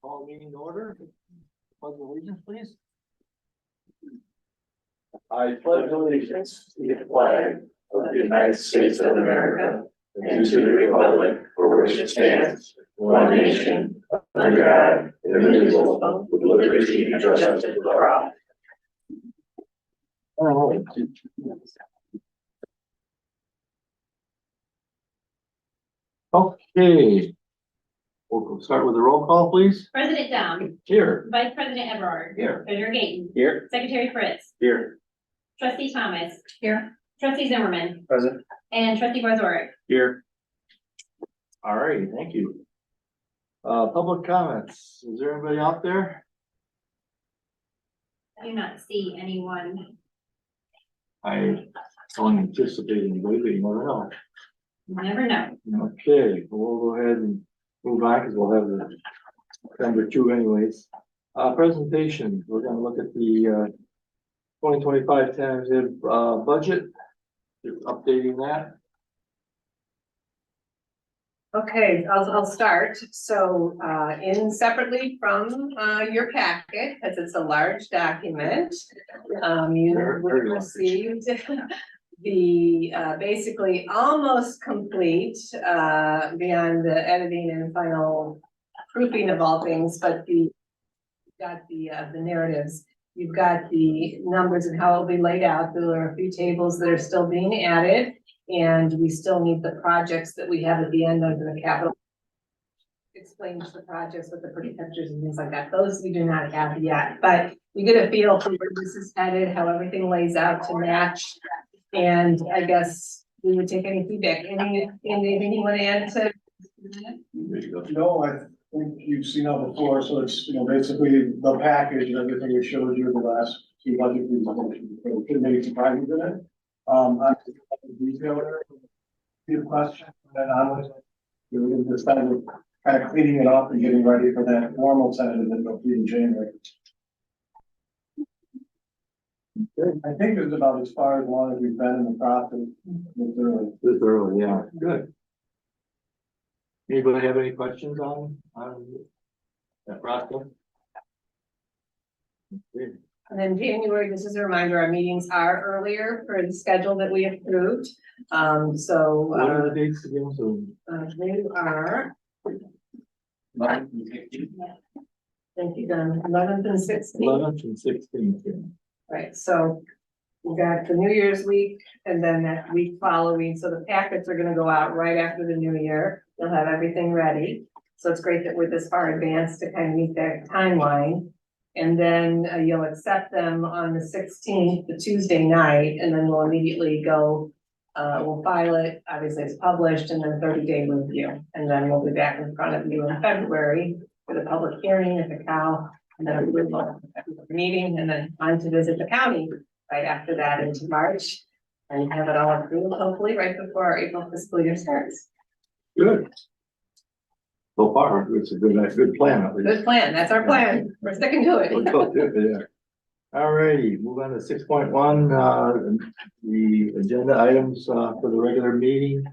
Call meeting to order. Pledge of allegiance, please. I pledge allegiance to the flag of the United States of America and to the republic for which it stands, one nation, under God, indivisible, with liberty and justice for all. All right. Okay. We'll start with the roll call, please. President Dom. Here. Vice President Everard. Here. Treasurer Gaten. Here. Secretary Fritz. Here. Trustee Thomas. Here. Trustee Zimmerman. Present. And Trustee Wazorek. Here. All right, thank you. Public comments. Is there anybody out there? I do not see anyone. I don't anticipate anybody, but you never know. You never know. Okay, we'll go ahead and move on because we'll have the number 2 anyways. Presentation, we're gonna look at the 2025 tentative budget. Just updating that. Okay, I'll start. So, in separately from, your packet, as it's a large document, you Very would large. received the, basically almost complete, beyond the editing and final proofing of all things, but got the narratives. You've got the numbers and how it'll be laid out. There are a few tables that are still being added. And we still need the projects that we have at the end under the capital. Explains the projects with the pretty pictures and things like that. Those we do not have yet, but you get a feel for where this is headed, how everything lays out to match. And I guess we would take any feedback. Anything you want to add to? There you go. No, I think you've seen that before, so it's, basically the package and everything we showed you in the last two budget presentations. So could make surprises in it. I'm detailer, few questions, and then I was, we decided kind of cleaning it up and getting ready for that formal tentative that will be in January. I think it's about as far along as we've been in the process. This early, yeah, good. Anybody have any questions on that process? Okay. And then January, this is a reminder, our meetings are earlier for the schedule that we approved. So, What are the dates again? So they are. Thank you, Don. 11th and 16th. 11th and 16th. Yeah. Right, so we got the New Year's week and then that week following. So the packets are gonna go out right after the new year. You'll have everything ready. So it's great that we're this far advanced to kind of meet that timeline. And then you'll accept them on the 16th, the Tuesday night, and then we'll immediately go, we'll file it, obviously it's published, and then 30-day review. And then we'll be back in front of you in February for the public hearing at the COW, and then a meeting, and then on to visit the county right after that into March. And have it all approved, hopefully, right before our April fiscal year starts. Good. So far, it's a good plan at least. Good plan, that's our plan. We're sticking to it. Yeah. All righty, move on to 6.1, the agenda items for the regular meeting.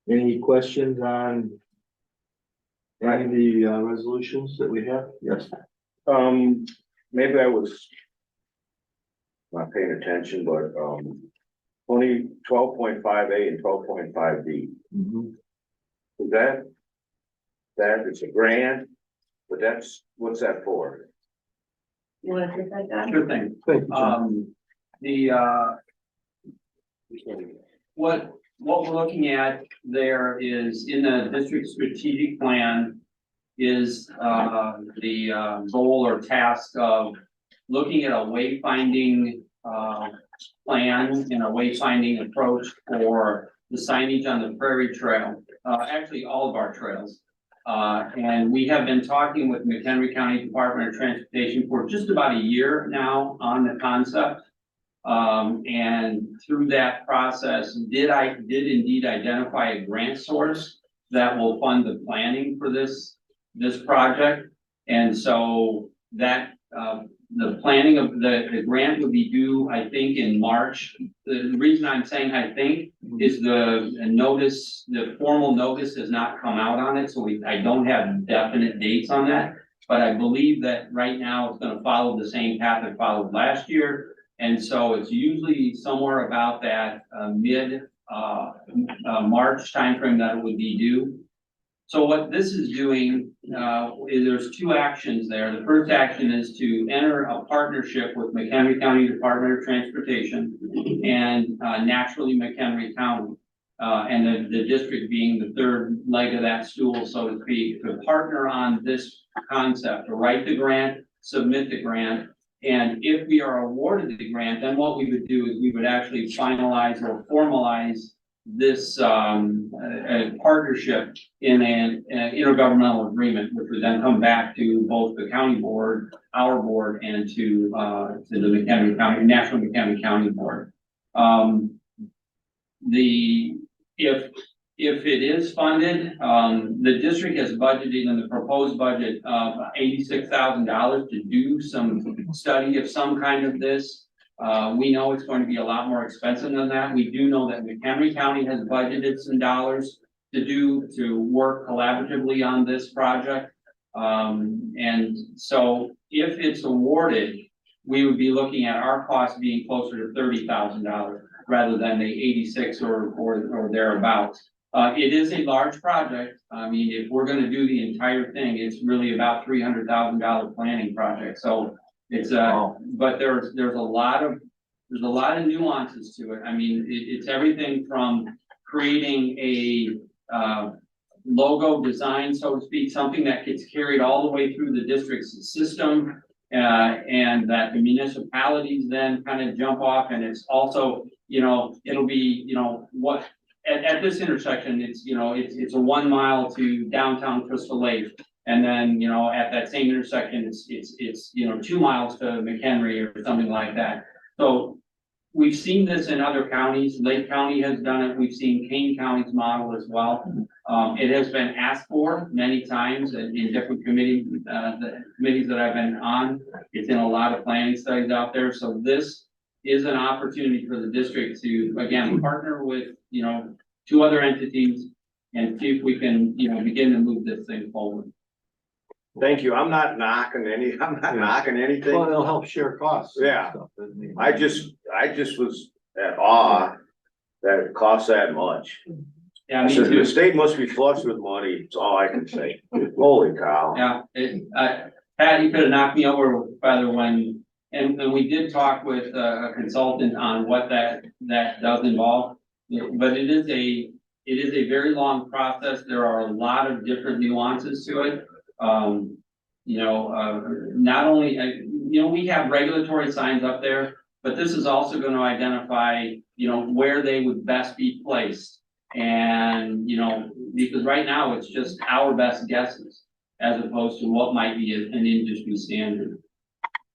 Any questions on any of the resolutions that we have? Yes. Maybe I was not paying attention, but, 12.5A and 12.5B. Mhm. Is that is a grant, but what's that for? You wanna take that down? Sure thing. Thank you, John. What we're looking at there is in the district strategic plan is, the goal or task of looking at a wayfinding, plan and a wayfinding approach for the signage on the Prairie Trail, actually all of our trails. And we have been talking with McHenry County Department of Transportation for just about a year now on the concept. And through that process, did indeed identify a grant source that will fund the planning for this project. And so that the planning of the grant would be due, I think, in March. The reason I'm saying I think is the formal notice has not come out on it, so I don't have definite dates on that. But I believe that right now it's gonna follow the same path it followed last year. And so it's usually somewhere about that, March timeframe that it would be due. So what this is doing, is there's two actions there. The first action is to enter a partnership with McHenry County Department of Transportation and, naturally McHenry County. And the district being the third leg of that stool, so to speak, to partner on this concept, to write the grant, submit the grant. And if we are awarded the grant, then what we would do is we would actually finalize or formalize this partnership in an intergovernmental agreement, which would then come back to both the county board, our board, and to the McHenry County, National McHenry County Board. If it is funded, the district has budgeted in the proposed budget of $86,000 to do some study of some kind of this. We know it's going to be a lot more expensive than that. We do know that McHenry County has budgeted some dollars to work collaboratively on this project. And so if it's awarded, we would be looking at our cost being closer to $30,000 rather than the 86 or thereabouts. It is a large project. I mean, if we're gonna do the entire thing, it's really about $300,000 planning project. So it's but there's a lot of nuances to it. I mean, it's everything from creating a logo design, so to speak, something that gets carried all the way through the district's system, and that the municipalities then kind of jump off. And it's also, it'll be, what at this intersection, it's a 1 mile to downtown Crystal Lake. And then, at that same intersection, it's 2 miles to McHenry or something like that. So we've seen this in other counties. Lake County has done it. We've seen Kane County's model as well. It has been asked for many times in different committees, the committees that I've been on. It's in a lot of planning studies out there. So this is an opportunity for the district to, again, partner with, 2 other entities and see if we can, begin to move this thing forward. Thank you. I'm not knocking anything. Well, it'll help share costs. and Yeah. stuff, doesn't it? I just was at awe that it costs that much. Yeah, I me said, too. the state must be flush with money. It's all I can say. Holy cow. Yeah, Pat, you could have knocked me over further and we did talk with a consultant on what that does involve. But it is a very long process. There are a lot of different nuances to it. Not only, we have regulatory signs up there, but this is also going to identify, where they would best be placed. And, because right now it's just our best guesses as opposed to what might be an industry standard.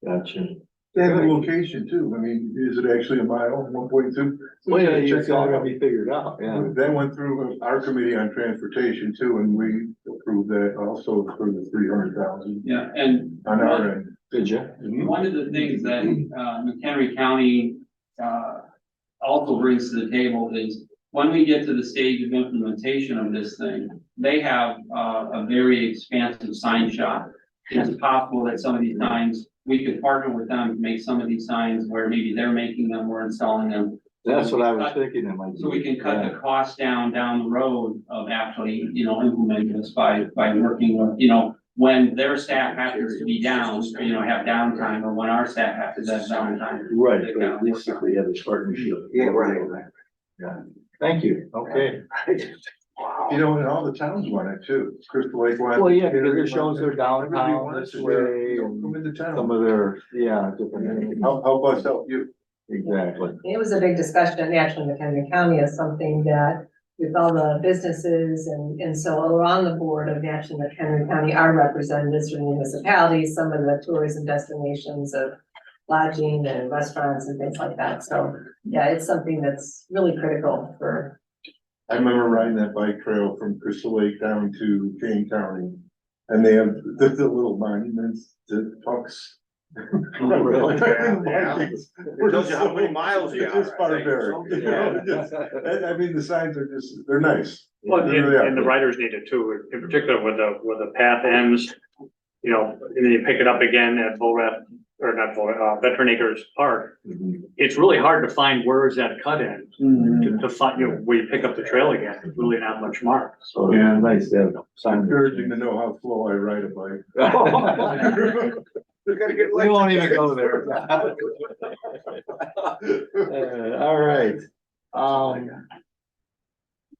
Gotcha. They have a location too. I mean, is it actually a mile, 1.2? Well, yeah, it's all gonna be figured out, yeah. That went through our committee on transportation too, and we approved that also for the 300,000 Yeah, and on our end. Did you? one of the things that McHenry County also brings to the table is when we get to the stage of implementation of this thing, they have a very expansive sign shop. It's possible that some of these signs, we could partner with them to make some of these signs where maybe they're making them, we're installing them. That's what I was thinking. It might be. So we can cut the cost down the road of actually, implementing this by working with, when their staff happens to be down, have downtime, or when our staff happens to have downtime. Right, they but can- at least if we have this partnership. Yeah, right. Yeah, thank you, okay. And all the towns want it too. Crystal Lake. wanted Well, it, yeah, because it shows wanted their it. Everybody downtown wants this it. way Come and into some town. of their, different. Help us help you. Exactly. It was a big discussion, actually, McHenry County is something that with all the businesses and so we're on the board of National McHenry County, our representatives from municipalities, some of the tourism destinations of lodging and restaurants and things like that. So, yeah, it's something that's really critical for. I remember riding that bike trail from Crystal Lake down to Kane County. And they have the little monuments, the pucks Really? It tells you how many miles you It's just are, I think. barbaric, you know, it's- I mean, the signs are just, they're nice. Well, They really are. and the riders need it too, in particular where the path ends, you know, and then you pick it up again at Veteran Acres Park. Mhm. It's really hard to find where is that cut in, Mm-hmm. to find, you know, where you pick up the trail again, there's really not much mark, so. Yeah, nice to have signs. Encouraging to know how slow I ride a bike. You gotta get. We won't even go there. All right.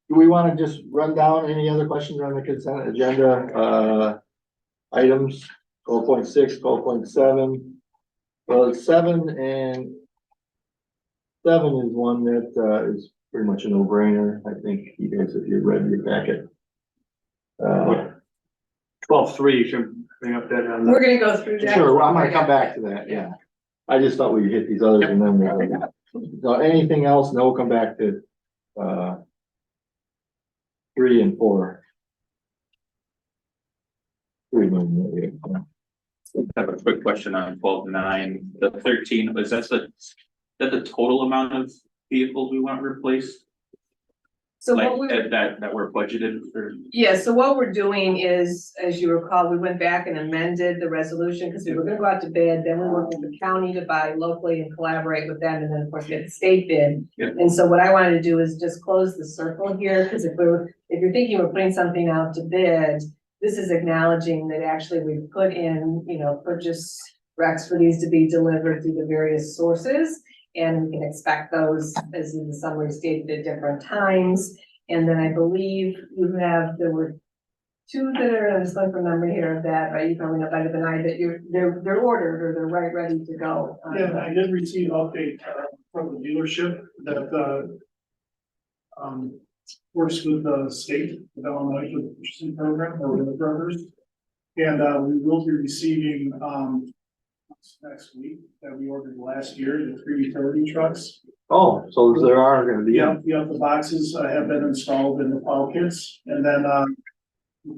Do we want to just run down any other questions on the consent agenda, items, 12.6, 12.7? Well, 7 and 7 is one that, is pretty much a no-brainer. I think you guys, if you read your packet. 12.3, you should bring up that on We're gonna go through that. Sure, I'm gonna come back to that, yeah. I just thought we'd hit these others and then we'll, so anything else, no, we'll come back to, 3 and 4. 3 maybe, yeah. I have a quick question on 12.9, the 13, is that the total amount of vehicles we want replaced? So Like, what we, that we're budgeted for? yeah, so what we're doing is, as you recall, we went back and amended the resolution because we were gonna go out to bid, then we worked with the county to buy locally and collaborate with them, and then of course get the state bid. Yep. And so what I wanted to do is just close the circle here, because if you're thinking we're putting something out to bid, this is acknowledging that actually we put in, you know, purchase recs for these to be delivered through the various sources. And we can expect those, as in the summary stated, at different times. And then I believe there were 2 that are, I just don't remember here of that, right? You probably know better than I, that they're ordered or they're ready to go. Yeah, I did receive an update from the dealership that works with the state of Illinois for the purchasing program or with the brokers. And we will be receiving next week that we ordered last year, the 3 utility trucks. Oh, so there are gonna be. Yeah, the boxes have been installed in the plow kits, and then the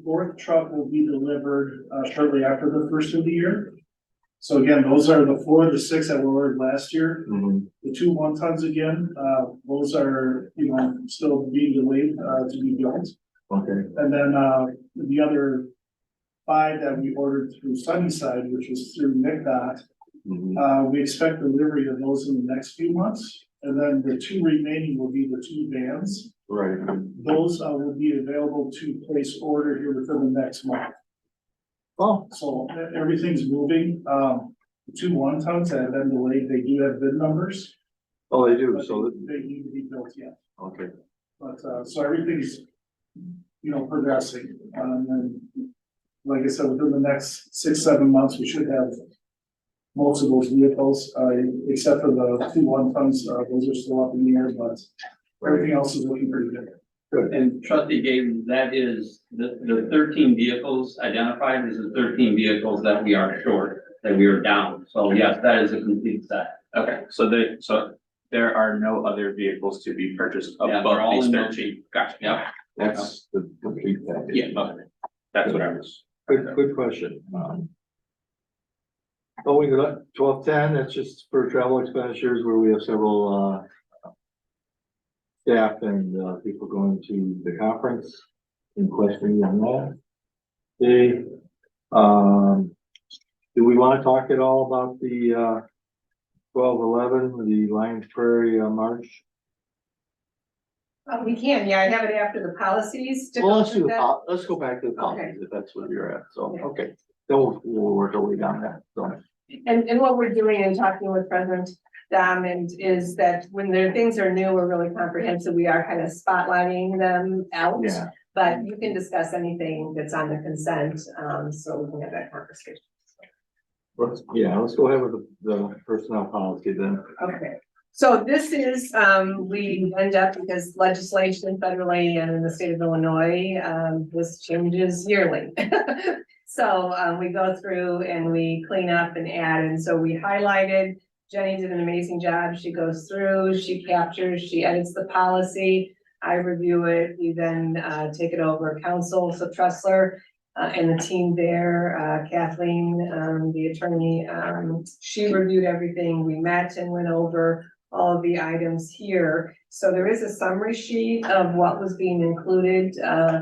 4th truck will be delivered shortly after the first of the year. So again, those are the 4 of the 6 that were ordered last year. Mhm. The 2 1-tons again, those are, you know, still being delayed to be built. Okay, And then the other 5 that we ordered through Sunnyside, which was through McDOT, mhm. we expect delivery of those in the next few months. And then the 2 remaining will be the 2 vans. Right, Those will be available to place order here within the next month. oh, So everything's moving. The 2 1-tons that have been delayed, they do have bid numbers. oh, they do, But so, they need to be built yet. okay, But so everything's, you know, progressing. And like I said, within the next 6-7 months, we should have most of those vehicles, except for the 2 1-tons. Those are still up in the air, but everything else is looking pretty good. And trustee Gaten, that is, the 13 vehicles identified is the 13 vehicles that we are short, that we are down. So yes, that is a complete set. Okay, so there are no other vehicles to be purchased Yeah, they're above all these in 13. Gotcha. Yep. that's the complete package. Yeah, okay. That's what I was. Good question. Oh, we got 12.10, that's just for travel expenditures where we have several, staff and, people going to the conference. Any questions on that? Okay, do we want to talk at all about the, 12.11, the Lions Prairie, march? We can, yeah, I have it after the policies. to Well, go let's through that. let's go back to the Okay. policies if that's what you're at, so, Yeah. okay. Then we'll work our way down that, so. And what we're doing and talking with President Dom and is that when things are new or really comprehensive, we are kind of spotlighting them out. Yeah, But you can discuss anything that's on the consent, so we can have that conversation. let's go ahead with the personnel policy then. Okay, so this is, we end up because legislation federally and in the state of Illinois, this changes yearly. So, we go through and we clean up and add, and so we highlighted, Jenny did an amazing job. She goes through, she captures, she edits the policy. I review it, we then, take it over council, so Trustler, and the team there, Kathleen, the attorney, she reviewed everything. We met and went over all of the items here. So there is a summary sheet of what was being included,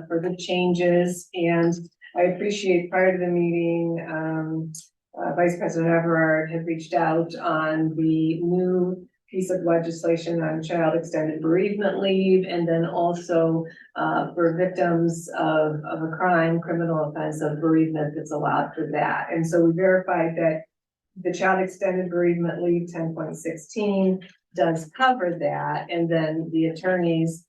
for the changes. And I appreciate prior to the meeting, Vice President Everard had reached out on the new piece of legislation on child extended bereavement leave, and then also for victims of a crime, criminal offense of bereavement that's allowed for that. And so we verified that the child extended bereavement leave 10.16 does cover that. And then the attorneys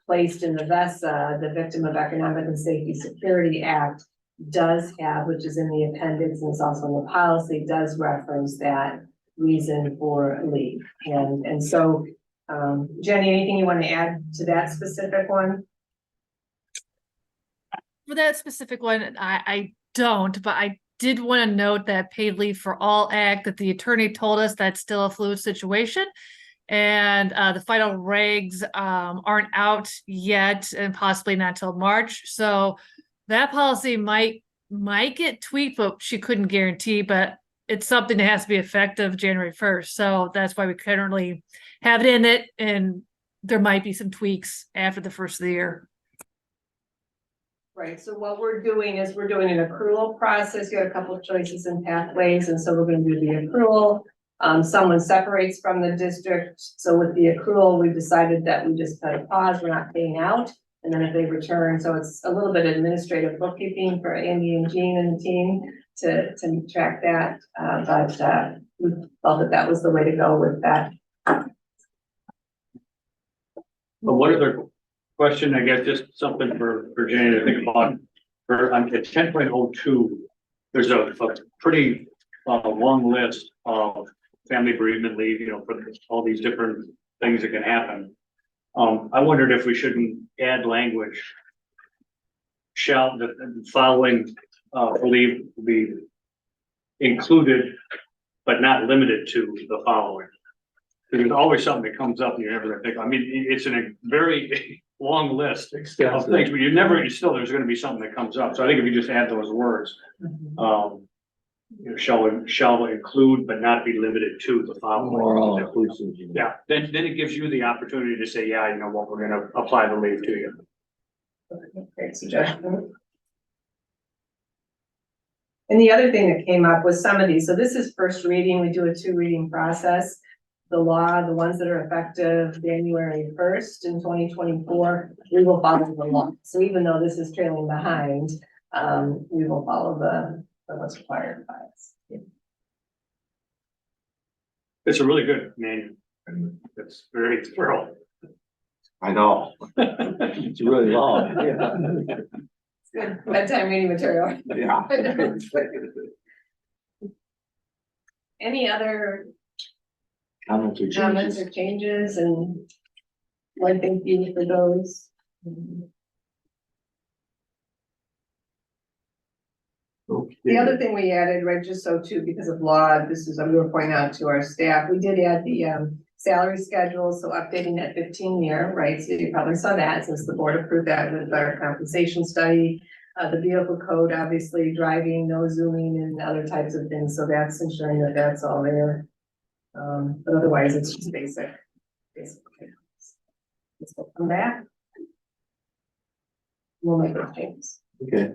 placed in the VESA, the Victim of Economic and Safety Security Act, does have, which is in the appendix and it's also in the policy, does reference that reason for leave. And so, Jenny, anything you want to add to that specific one? For that specific one, I don't, but I did want to note that paid leave for all act that the attorney told us that's still a fluid situation. And the final regs aren't out yet and possibly not until March. So that policy might get tweaked, but she couldn't guarantee, but it's something that has to be effective January 1st. So that's why we currently have it in it. And there might be some tweaks after the first of the year. Right, so what we're doing is we're doing an accrual process. You have a couple of choices and pathways, and so we're going to do the accrual. Someone separates from the district. So with the accrual, we decided that we just put a pause, we're not paying out. And then if they return, so it's a little bit of administrative bookkeeping for Andy and Jean and the team to track that. But we felt that that was the way to go with that. But what other question, I guess, just something for Jane to think about, for on 10.02, there's a pretty long list of family bereavement leave, you know, for all these different things that can happen. I wondered if we shouldn't add language. Shall the following leave be included, but not limited to the following? There's always something that comes up and you're never gonna think, I mean, it's in a very long list of things, but there's gonna be something that comes up. So I think if you just add those words, you know, shall include but not be limited to the following. More all inclusive. Yeah, then it gives you the opportunity to say, yeah, you know what, we're gonna apply the leave to you. Great suggestion. And the other thing that came up was some of these. So this is first reading. We do a 2-reading process. The law, the ones that are effective January 1st in 2024, we will follow the law. So even though this is trailing behind, we will follow the what's required by us. Yeah. It's a really good manual. It's very thorough. I know. It's really long. Yeah. It's good bedtime reading material. Yeah. Any other Comments or comments changes? or changes, and one thank you for those. Okay. The other thing we added, right, just so too, because of law, this is, I'm going to point out to our staff, we did add the salary schedule, so updating that 15-year, right? So you probably saw that since the board approved that with our compensation study. The vehicle code, obviously driving, no zooming and other types of things. So that's ensuring that that's all there. But otherwise it's just basic. Let's come back. We'll make those changes Okay,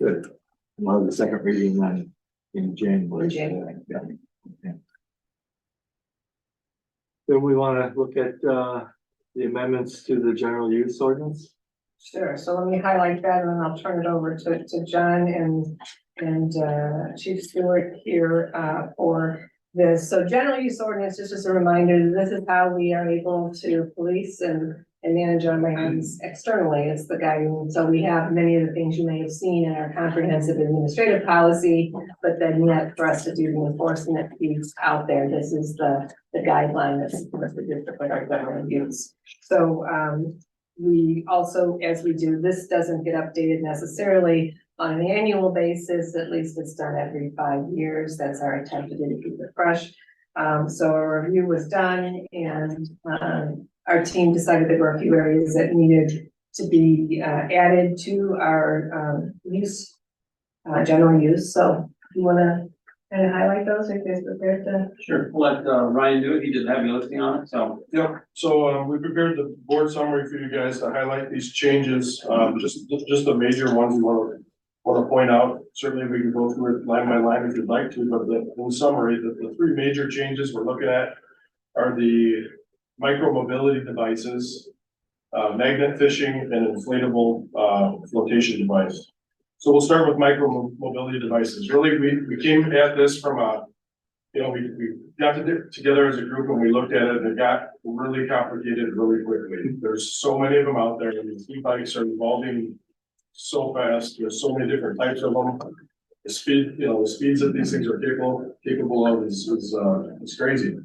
good. We'll have the second reading on in January. in January. Yeah. Okay. Then we want to look at the amendments to the general use ordinance. Sure, so let me highlight that and then I'll turn it over to John and Chief Stewart here for this. So general use ordinance, just as a reminder, this is how we are able to police and manage our lands externally. It's the guidance. So we have many of the things you may have seen in our comprehensive administrative policy, but then yet for us to do the enforcement piece out there, this is the guideline that supports the district with our general use. So we also, as we do, this doesn't get updated necessarily on an annual basis, at least it's done every 5 years. That's our attempt to keep it fresh. So a review was done and our team decided there were a few areas that needed to be added to our use, general use. So you wanna kind of highlight those, if you're prepared to? Sure. We'll let Ryan do it. He did the heavy lifting on it, so. Yep, so we prepared the board summary for you guys to highlight these changes, just the major ones we want to point out. Certainly, we can go through it line by line if you'd like to, but in summary, the three major changes we're looking at are the micro mobility devices, magnet fishing, and inflatable flotation device. So we'll start with micro mobility devices. Really, we came at this from a, we got together as a group and we looked at it and it got really complicated really quickly. There's so many of them out there, and these e-bikes are evolving so fast. There's so many different types of them. The speed, the speeds that these things are capable of is crazy.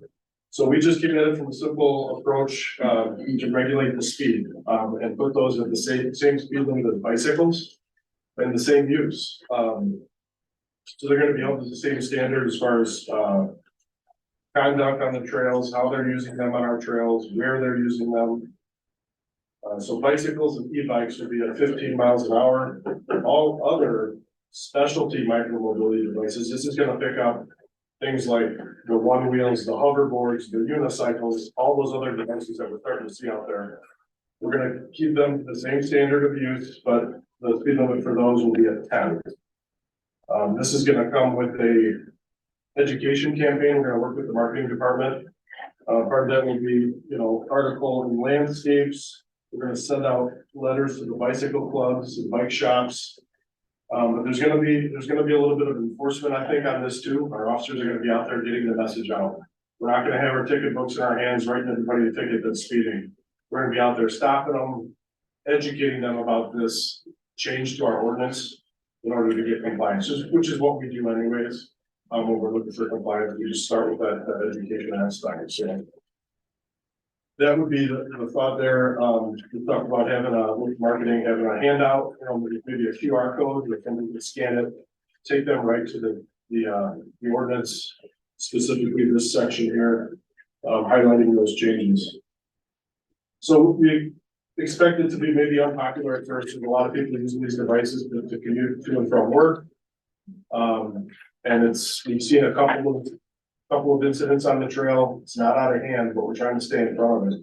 So we just came at it from a simple approach to regulate the speed and put those at the same speed limit as bicycles and the same use. So they're gonna be held to the same standard as far as conduct on the trails, how they're using them on our trails, where they're using them. So bicycles and e-bikes would be at 15 miles an hour. All other specialty micromobility devices, this is gonna pick up things like the one wheels, the hoverboards, the unicycles, all those other devices that we're starting to see out there. We're gonna keep them to the same standard of use, but the speed limit for those will be at 10. This is gonna come with a education campaign. We're gonna work with the marketing department. Part of that will be, article in landscapes. We're gonna send out letters to the bicycle clubs and bike shops. But there's gonna be a little bit of enforcement, I think, on this too. Our officers are gonna be out there getting the message out. We're not gonna have our ticket books in our hands, writing everybody a ticket that's speeding. We're gonna be out there stopping them, educating them about this change to our ordinance in order to get compliance, which is what we do anyways. When we're looking for compliance, we just start with that education aspect. So that would be the thought there. We talked about having with marketing, having a handout, maybe a QR code, where somebody can scan it, take them right to the ordinance, specifically this section here, highlighting those changes. So we expect it to be maybe unpopular at first, with a lot of people using these devices to commute to and from work. And we've seen a couple of incidents on the trail. It's not out of hand, but we're trying to stay in front of it.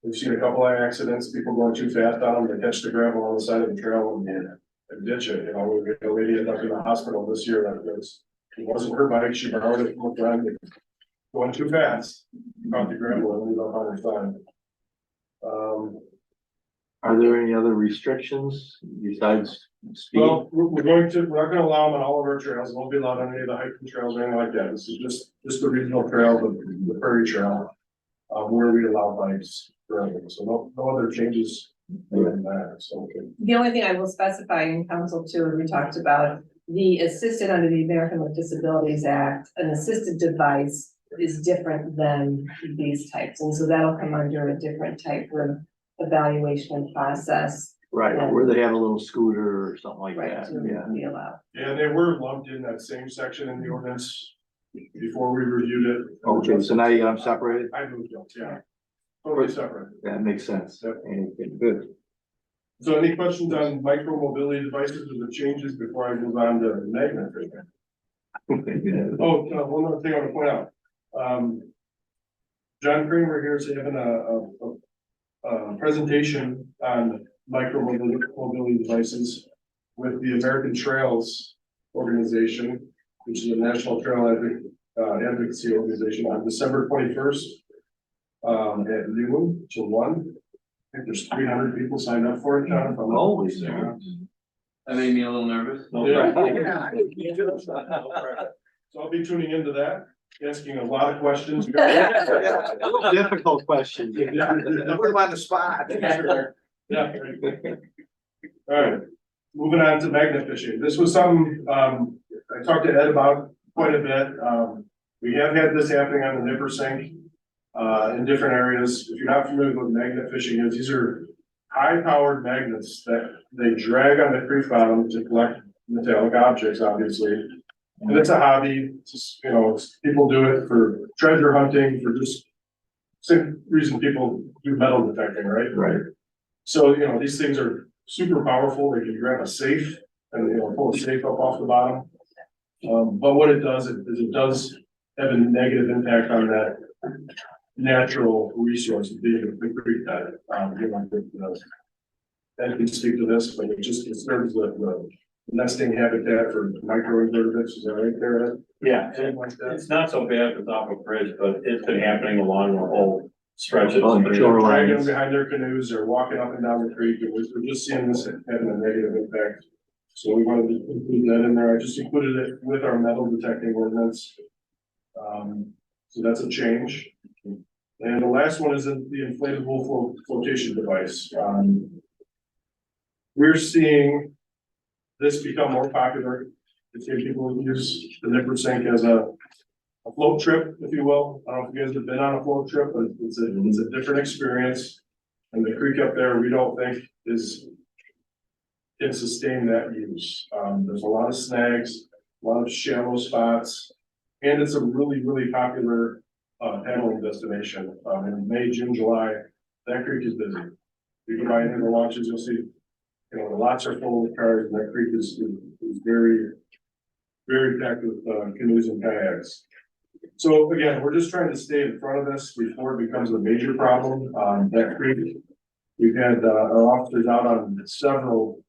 We've seen a couple of accidents, people going too fast on them, they catch the gravel on the side of the trail and ditch it. We had a lady ended up in the hospital this year it wasn't her bike, she borrowed it from a friend, going too fast, caught the gravel and ended up on her side. Are there any other restrictions besides speed? Well, we're not gonna allow them on all of our trails. It won't be allowed on any of the hiking trails or anything like that. This is just the regional trail, the prairie trail, where we allow bikes currently. So no other changes than that. So, okay. The only thing I will specify in council too, we talked about the assisted under the American with Disabilities Act, an assisted device is different than these types. And so that'll come under a different type of evaluation and process. Right, where they have a little scooter or something like Right, that, to yeah. be allowed. Yeah, they were lumped in that same section in the ordinance before we reviewed it. Okay, so now you got them separated? I moved them, yeah. Totally separate. That makes sense. Yep. Okay, good. So any questions on micro mobility devices or the changes before I move on to magnet fishing? Oh, one other thing I want to point out. John Kramer here is having a presentation on micro mobility devices with the American Trails Organization, which is a national trail advocacy organization, on December 21st at noon to 1. I think there's 300 people signed up for it, John. Holy smokes. That made me a little nervous. Yeah. So I'll be tuning into that, asking a lot of questions. Difficult question. Put them on the spot. Yeah. All right, moving on to magnet fishing. This was something, I talked to Ed about quite a bit. We have had this happening on the Nippersink, in different areas. If you're not familiar with what magnet fishing is, these are high-powered magnets that they drag on the creek bottom to collect metallic objects, obviously. And it's a hobby. It's just, people do it for treasure hunting, for just same reason people do metal detecting, right? Right. So, these things are super powerful. They can grab a safe and, pull a safe up off the bottom. But what it does is it does have a negative impact on that natural resource, the creek bed. Ed can speak to this, but it just disturbs the nesting habitat for microinvertebrates. Is that right there, Ed? Yeah, Something like that. it's not so bad with Aqua Bridge, but it's been happening along the whole stretch of. On the shoreline. Dragging them behind their canoes or walking up and down the creek, and we're just seeing this having a negative impact. So we wanted to include that in there. I just included it with our metal detecting ordinance. So that's a change. And the last one is the inflatable flotation device. We're seeing this become more popular. We're seeing people use the nipper sink as a float trip, if you will. I don't know if you guys have been on a float trip, but it's a different experience. And the creek up there, we don't think can sustain that use. There's a lot of snags, a lot of shallow spots, and it's a really, really popular paddling destination. In May, June, July, that creek is busy. You can buy into the launches, you'll see, the lots are full of cars, and that creek is very, very packed with canoes and kayaks. So again, we're just trying to stay in front of this before it becomes a major problem. That creek, we've had our officers out on several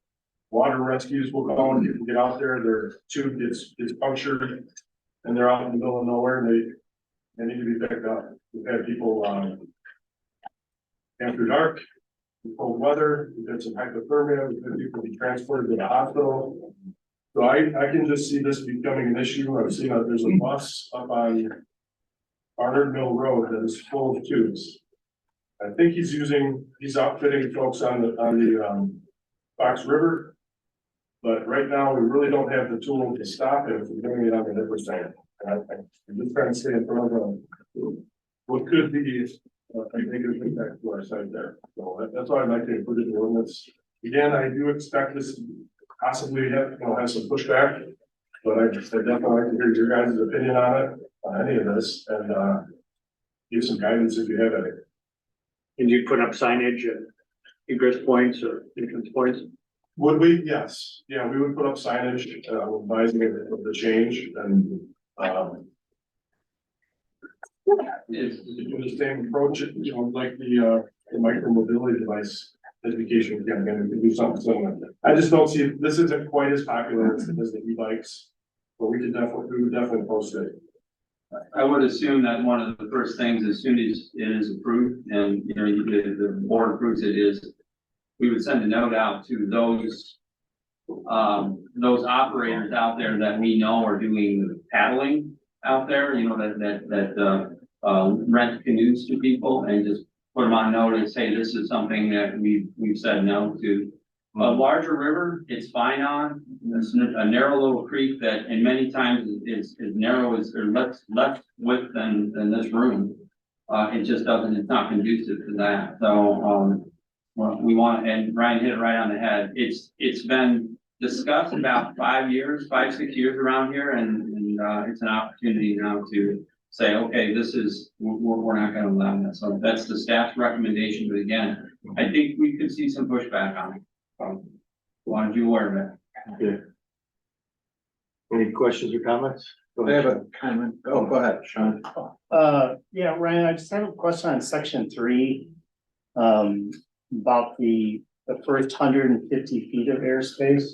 water rescues. We'll call them, people get out there, their tube gets punctured, and they're out in the middle of nowhere, and they need to be picked up. We've had people after dark, cold weather, we've had some hypothermia, we've had people be transported to the hospital. So I can just see this becoming an issue. I've seen there's a bus up on Barnard Mill Road that is full of tubes. I think he's outfitting folks on the Fox River. But right now, we really don't have the tool to stop him from doing it on the nipper sand. I'm just trying to stay in front of what could be a negative impact to our site there. So that's why I'd like to include it in the ordinance. Again, I do expect this to possibly have some pushback, but I definitely like to hear your guys' opinion on it, on any of this, and give some guidance if you have any. Can you put up signage at egress points or entrance points? Would we? Yes. Yeah, we would put up signage, advising of the change and, Is, do the same approach, like the micro mobility device education campaign, we could do something similar. I just don't see, this isn't quite as popular as the e-bikes, but we would definitely post it. I would assume that one of the first things, as soon as it is approved and, the board approves it, is we would send a note out to those operators out there that we know are doing paddling out there, that rent canoes to people, and just put them on notice, say this is something that we've said no to. A larger river, it's fine on. It's a narrow little creek that, and many times is narrow as, or less width than this room. It just doesn't, it's not conducive to that. So, we want, and Ryan hit it right on the head. It's been discussed about 5 6 years around here, and it's an opportunity now to say, okay, we're not gonna allow that. So that's the staff's recommendation, but again, I think we could see some pushback on it. Wanted you aware of it. Okay. Any questions or comments? Go I have ahead. a comment. Oh, go ahead, Sean. Yeah, Ryan, I just have a question on section 3. About the first 150 feet of airspace.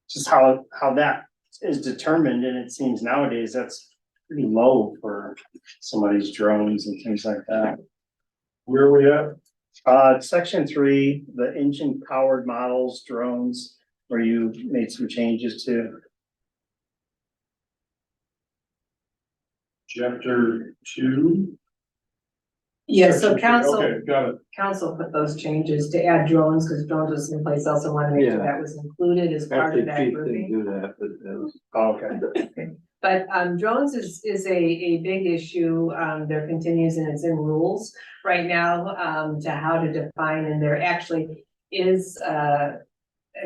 Just how that is determined, and it seems nowadays that's pretty low for somebody's drones and things like that. Where are we at? Section 3, the engine powered models, drones, where you made some changes to. Chapter 2. Yeah, so Section 3. council, Okay, got it. council put those changes to add drones, because drones was someplace else, I want to make sure Yeah. that was included as part Actually, of that Chief grouping. didn't do that, but that was. Okay. But drones is a big issue. There continues, and it's in rules right now to how to define, and there actually is an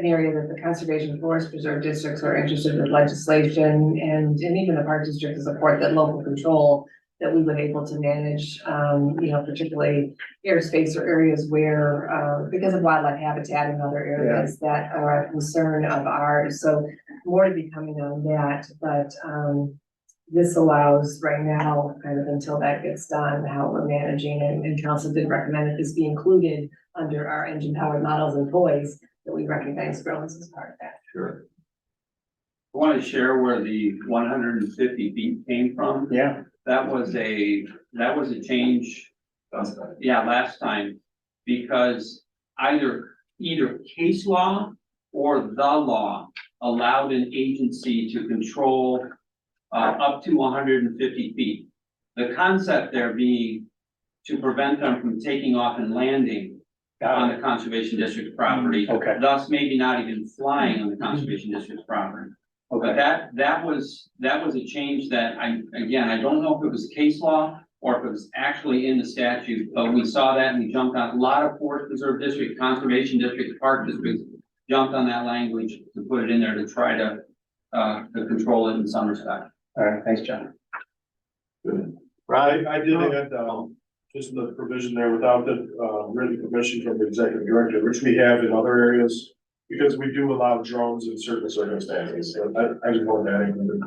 area that the Conservation Forest Preserve districts are interested in legislation, and even the Park District to support that local control that we were able to manage, you know, particularly airspace or areas where, because of wildlife habitat and other areas that are a concern of ours. So more to be coming on that, but, this allows right now, kind of until that gets done, how we're managing, and council did recommend that this be included under our engine powered models and toys, that we recognize drones as part of that. Sure. I want to share where the 150 feet came from. Yeah. That was a change, last time, because either case law or the law allowed an agency to control up to 150 feet. The concept there being to prevent them from taking off and landing on the conservation district property. Okay. Thus maybe not even flying on the conservation district property. But that was a change that I don't know if it was case law or if it was actually in the statute, but we saw that and we jumped on. A lot of forest preserve district, conservation district, park districts jumped on that language to put it in there to try to control it in some respect. All right, thanks, John. Right. I did add, just the provision there without the, written permission from the executive director, which we have in other areas. Because we do allow drones in certain circumstances, so I just want that in.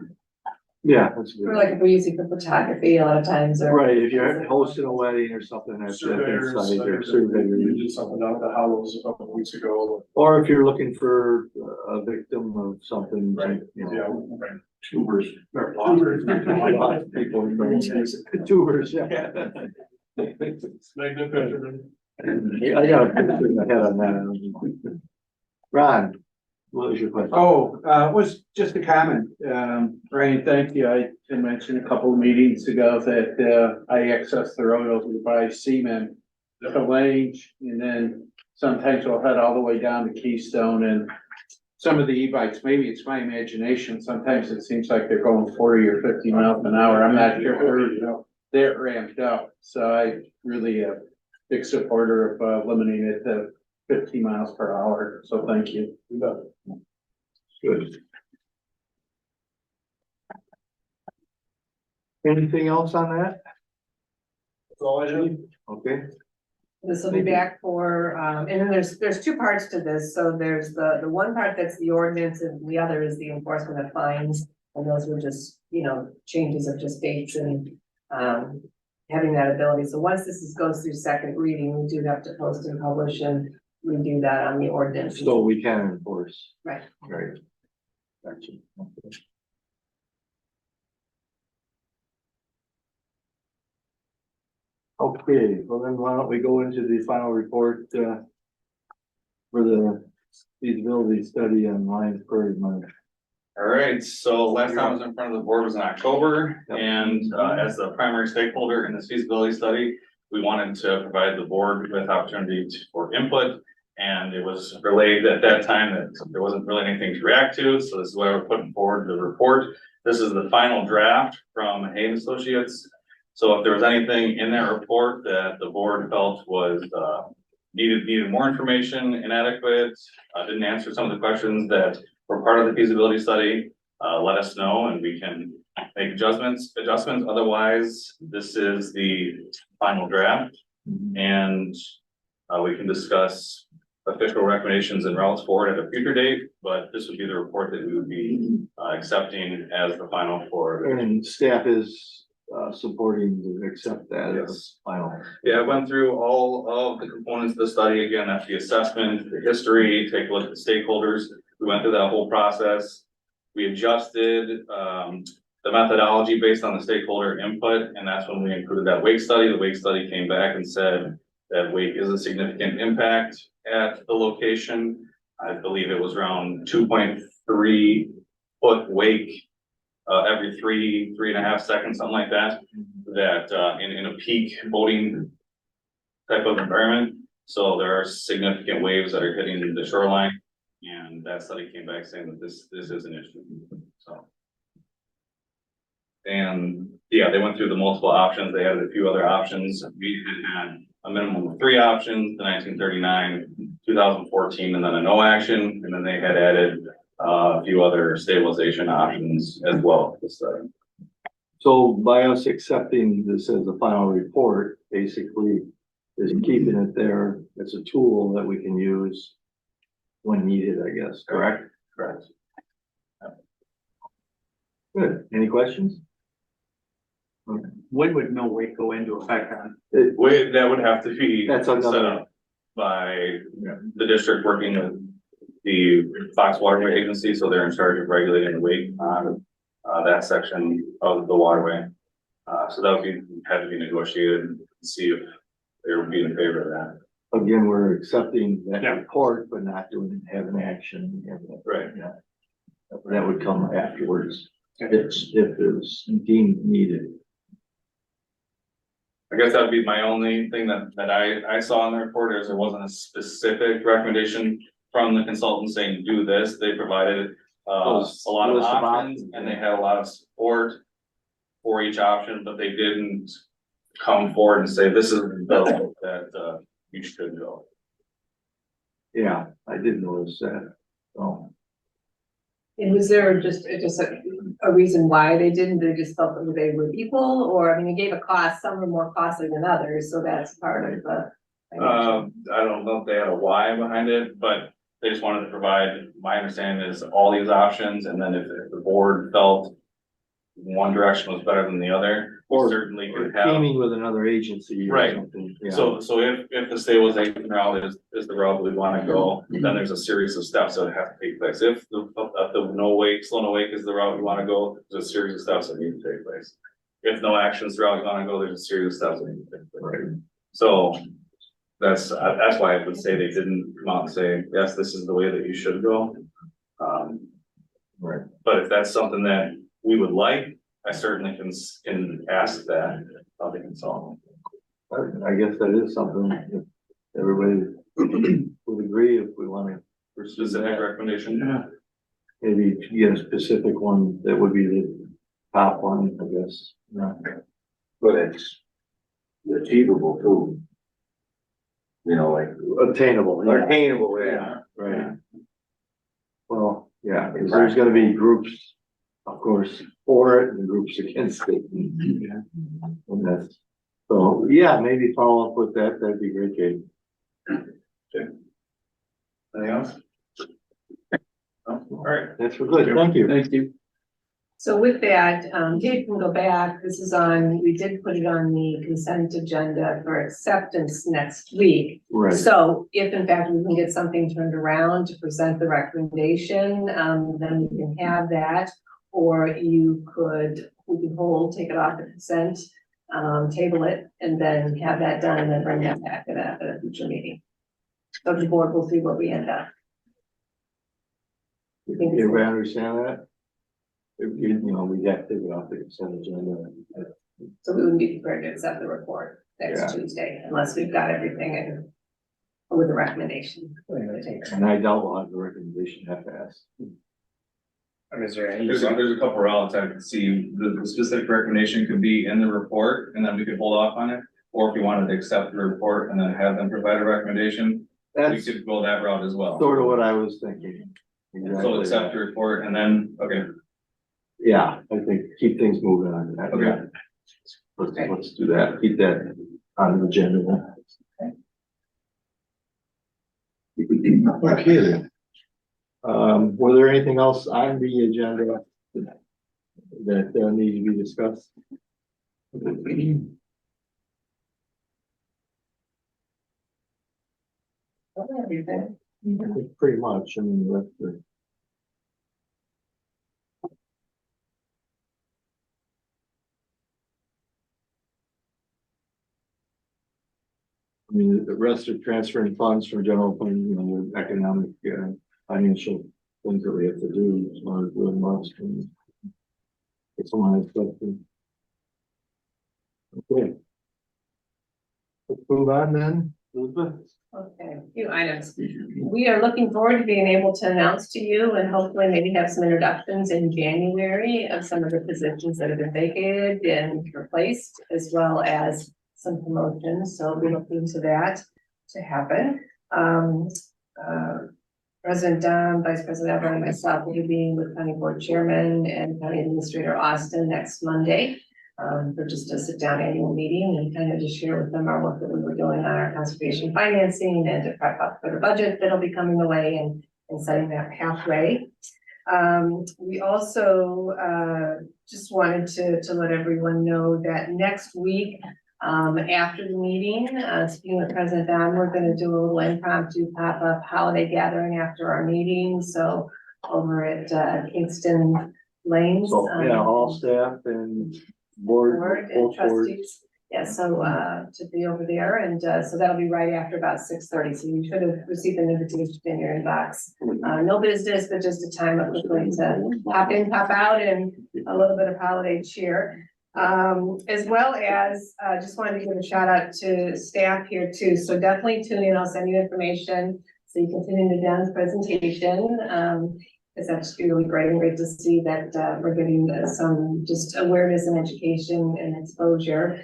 Yeah, that's Or good. like if we're using for photography, a lot of times, or. Right, if you're hosting a wedding or something, that's Surveyors, inside I or think we surveyors. did something out at the Hollows a couple of weeks ago. Or if you're looking for a victim of something, Right, you yeah, know. right. Tubers. Tubers. A lot of people, tubers, yeah. Magnificent. I got a picture in my head on that. Ron, what was your question? Oh, it was just a comment. Brian, thank you. I had mentioned a couple of meetings ago that, I access the road over by Seaman to Lange, and then sometimes we'll head all the way down to Keystone, and some of the e-bikes, maybe it's my imagination, sometimes it seems like they're going 40 or 50 miles an hour. I'm not sure they're ramped up. So I really a big supporter of limiting it to 50 miles per hour. So thank you. Good. Anything else on that? That's all I have. Okay, This will be back for, and then there's two parts to this, so there's the one part that's the ordinance, and the other is the enforcement of fines. And those were just, you know, changes of just dates and, having that ability. So once goes through second reading, we do have to post and publish, and we do that on the ordinance. so we can enforce. Right. Right. Gotcha. Okay. Okay, well then why don't we go into the final report, for the feasibility study on Lions Prairie Month. All right, so last time I was in front of the board was in October, and as the primary stakeholder in this feasibility study, we wanted to provide the board with opportunity for input. And it was relayed at that time that there wasn't really anything to react to, so this is why we're putting forward the report. This is the final draft from Hay and Associates. So if there was anything in that report that the board felt was needed more information, inadequate, didn't answer some of the questions that were part of the feasibility study, let us know and we can make adjustments. Otherwise, this is the final draft, and we can discuss official recommendations and routes forward at a future date, but this would be the report that we would be accepting as the final for. And staff is supporting to accept that as final. Yeah, I went through all of the components of the study. Again, that's the assessment, the history, take a look at the stakeholders. We went through that whole process. We adjusted the methodology based on the stakeholder input, and that's when we included that wake study. The wake study came back and said that wake is a significant impact at the location. I believe it was around 2.3 foot wake every 3.5 seconds, something like that. That in a peak boating type of environment. So there are significant waves that are hitting the shoreline, and that study came back saying that this is an issue. So. And yeah, they went through the multiple options. They added a few other options. We had a minimum of 3 options, the 1939, 2014, and then a no action. And then they had added a few other stabilization options as well. So by us accepting this as a final report, basically is keeping it there as a tool that we can use when needed, I guess, correct? Correct. Good. Any questions? When would no weight go into effect on? Wait, that would have to be That's set another, up by the district working with the Fox Waterway Agency, so they're in charge of regulating the weight on that section of the waterway. So that would be, had to be negotiated and see if they would be in favor of that. again, we're accepting that Yeah. report, but not doing, having action. Right. Yeah. That would come afterwards, if it was deemed needed. I guess that'd be my only thing that I saw in the report is there wasn't a specific recommendation from the consultant saying do this. They provided a lot of List of options options, and yeah. they had a lot of support for each option, but they didn't come forward and say this is the route that you should go. Yeah, I did notice that, so. And was there just a reason why they didn't, they just felt that they were equal, or, I mean, you gave a cost, some are more costly than others, so that's part of the. I don't know if they had a why behind it, but they just wanted to provide, my understanding is all these options, and then if the board felt one direction was better than the other, we certainly Or could have. teaming with another agency or Right. something. Yeah. So if the stabilization route is the route we wanna go, then there's a series of steps that have to take place. If the no wake, slow no wake is the route you wanna go, there's a series of steps that need to take place. If no actions the route you wanna go, there's a series of steps that need to take place. Right. So that's why I would say they didn't come out and say, yes, this is the way that you should go. Right. But if that's something that we would like, I certainly can ask that of the consultant. I guess that is something if everybody would agree if we want to pursue Specific that. recommendation. Maybe get a specific one that would be the top one, I guess. Yeah. But it's achievable too. You know, like. Attainable. Yeah. Attainable, yeah. Right. Well, yeah, because there's gonna be groups, of course, for it and groups against it. And that's, so, yeah, maybe follow up with that, that'd be great, Kate. Anything else? No? All right. That's for good, thank you. Thank you. So with that, Dave can go back, this is on, we did put it on the consent agenda for acceptance next week. Right, So if in fact we can get something turned around to present the recommendation, then we can have that. Or we can take it off the consent, table it, and then have that done, and then bring that back at a future meeting. So the board will see what we end up. You think it's- everybody understand that? If you know, we have to take it off the consent agenda. So we wouldn't be prepared to accept the report next Yeah. Tuesday unless we've got everything in with the recommendation. And I doubt we'll have the recommendation have to ask. I mean, is there any? There's a couple routes I could see, the specific recommendation could be in the report, and then we could hold off on it. Or if you wanted to accept the report and then have them provide a recommendation, we That's could go that route as well. sort of what I was thinking. So Exactly. accept the report and then, okay, Yeah, I think keep things moving on that. Okay. Let's do that, keep that on the agenda. Okay then. Were there anything else on the agenda that need to be discussed? Pretty much, I mean, that's the. I mean, the rest of transferring funds from general fund, you know, the economic, financial things that we have to do, as far as doing most. It's my question. Okay. Let's move on then, Elizabeth. Okay, a few items. We are looking forward to being able to announce to you and hopefully maybe have some introductions in January of some of the positions that have been vacated and replaced, as well as some promotions. So we're looking to that to happen. President Dunn, Vice President Everett, and myself will be meeting with County Board Chairman and County Administrator Austin next Monday For just a sit down annual meeting and kind of just share with them our work that we were doing on our conservation financing and to prep up for the budget that'll be coming away and setting that pathway. We also, just wanted to let everyone know that next week, after the meeting, speaking with President Don, we're gonna do a little impromptu pop-up holiday gathering after our meeting, so over at Kingston Lanes. So, yeah, all staff and board, Board and both boards. trustees. Yeah, so, to be over there, and, so that'll be right after about 6:30, so you should have received an invitation in your inbox. No business, but just a time of quickly to pop in, pop out, and a little bit of holiday cheer. As well as, just wanted to give a shout out to staff here too, so definitely tune in, I'll send you information, so you can tune into Dan's presentation. It's actually really great and great to see that, we're getting some just awareness and education and exposure.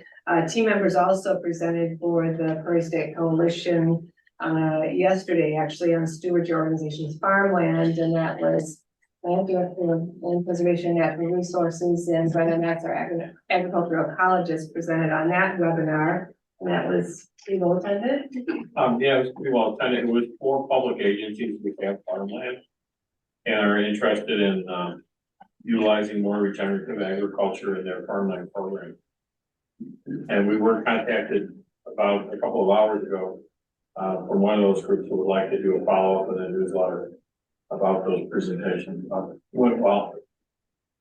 Team members also presented for the Prairie State Coalition, yesterday, actually, on Stewardship Organization's farmland, and that was Land Director of Land Preservation and Natural Resources, and Brenda Metz, our agricultural ecologist, presented on that webinar. And that was, people attended. Yeah, it was pretty well attended. It was 4 public agencies who have farmland and are interested in, utilizing more regenerative agriculture in their farmland program. And we were contacted about a couple of hours ago, from one of those groups who would like to do a follow-up in the newsletter about those presentations. Went well.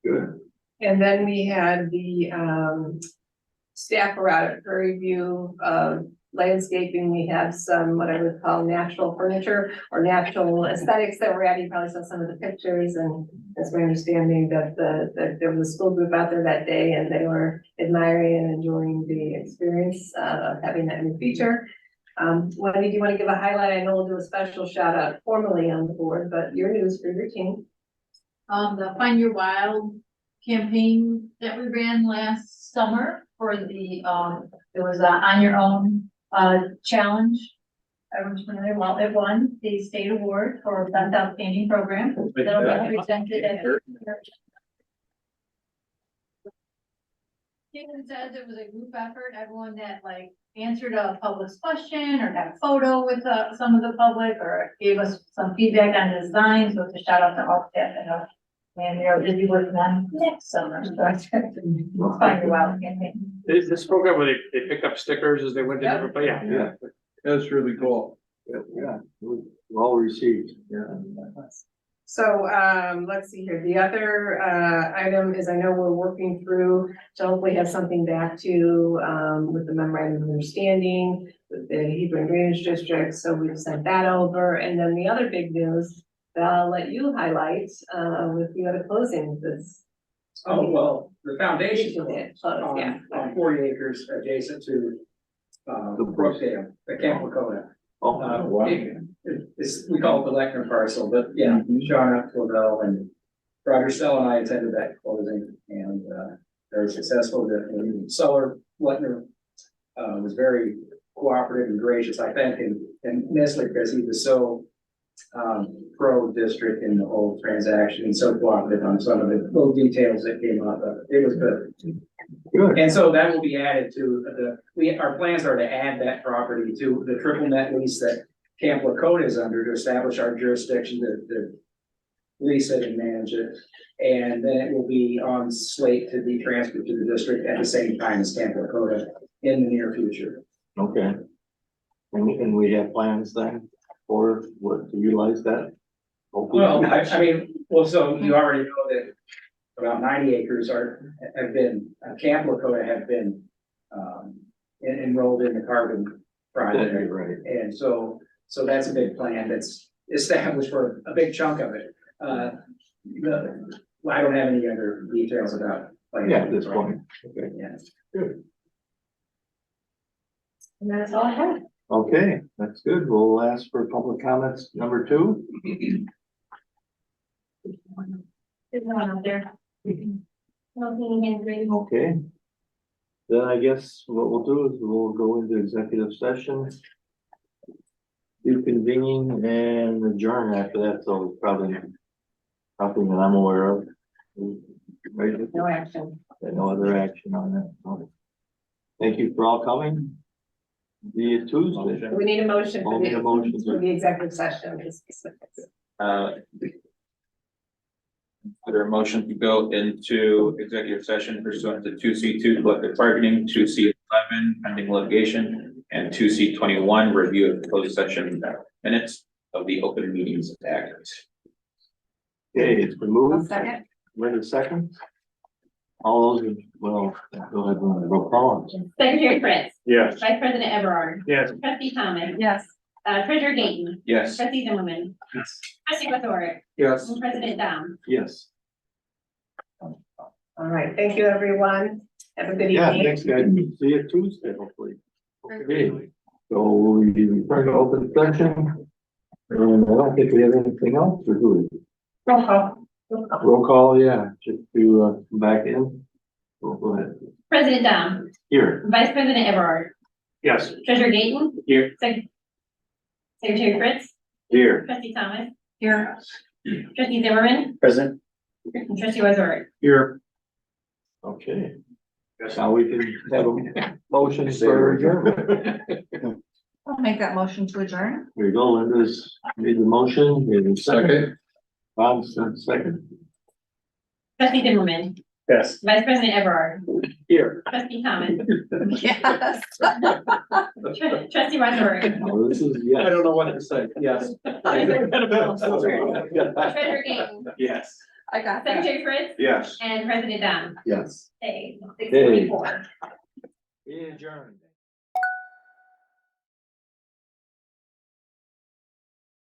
Good. And then we had the staff were out at Prairie View landscaping. We have some what I would call natural furniture or natural aesthetics that we're at. You probably saw some of the pictures, and that's my understanding that there was a school group out there that day and they were admiring and enjoying the experience of having that new feature. Wendy, do you want to give a highlight? I know we'll do a special shout out formally on the board, but your news for your team. The Find Your Wild campaign that we ran last summer for the, it was On Your Own, challenge. Everyone's familiar, well, it won the state award for best outstanding program. That'll be presented at. Susan says it was a group effort, everyone that like answered a public's question or got a photo with some of the public or gave us some feedback on the design, so it's a shout out to all staff and and they're busy working on next summer, so I expect to find a wild campaign. Is this program where they pick up stickers as they went to Yep. different, but yeah. Yeah, That's really cool. yeah, well received, yeah. So, let's see here. The other, item is I know we're working through to hopefully have something back to, with the memorandum of understanding with the Hebron Drainage District. So we've sent that over. And then the other big news that I'll let you highlight, with the other closing this. Oh, well, the foundation Yeah. on 40 acres adjacent to The Brookdale, the Camp Lakota. Oh, wow. It's, we call it the Lechner parcel, but yeah, Sean Lavelle and Roger Stell and I attended that closing and very successful. The seller, Lechner, was very cooperative and gracious, I think, and Nestle, because he was so pro-district in the whole transaction and so cooperative on some of the little details that came up. It was good. Good. And so that will be added to our plans are to add that property to the triple net lease that Camp Lakota is under to establish our jurisdiction to lease it and manage it. And then it will be on slate to be transferred to the district at the same time as Camp Lakota in the near future. Okay. And we have plans then for what to utilize that? Hopefully. Well, I mean, so you already know that about 90 acres have been, Camp Lakota have been enrolled in the carbon project. Right. And so that's a big plan that's established for a big chunk of it. I don't have any other details about. Yeah, at this point. Okay. Yeah. Good. And that's all I have. Okay, that's good. We'll ask for public comments number 2. There's no one out there. Okay. Then I guess what we'll do is we'll go into executive session. Do convene and adjourn after that, so it's probably nothing that I'm aware of. Right, No action. no other action on that. Okay. Thank you for all coming. See you Tuesday. We need a motion Oh, for need a motion. for the executive session. There a motion to go into executive session pursuant to 2C2 collective bargaining, 2C11 pending litigation, and 2C21 review of closed session minutes of the Open Meetings Act. Okay, it's been moved. Second. Wait a second. All those, well, go ahead and roll call. Secretary Fritz, Yes. Vice President Everard, Yes. Trustee Thomas, Yes. Treasurer Gaten, Yes. Trustee Zimmerman, Trustee Wazorek, Yes. and President Dom. Yes. All right, thank you, everyone. Have a good Yeah, evening. thanks, guys. See you Tuesday, hopefully. Okay, so we return to open session. And I don't think we have anything else to do. Roll call. Roll call, yeah, just to come back in. Go ahead. President Dom, Here. Vice President Everard, Yes. Treasurer Gaten. Here. Secretary Fritz, Here. Trustee Thomas, Here. Trustee Zimmerman, Present. and Trustee Wazorek. Here. Okay. Guess now we can have a motion for adjournment. I'll make that motion to adjourn. Here you go, Linda's made the motion, made the second. Bob's second. Trustee Zimmerman, Yes. Vice President Everard, Here. Trustee Thomas, Yes. Trustee Wazorek, Oh, this is, yeah. I don't know what to say. Yes. Treasurer Gaten, Yes. I got that. Secretary Fritz, Yes. and President Dom. Yes. Hey, 6:44. Adjourned.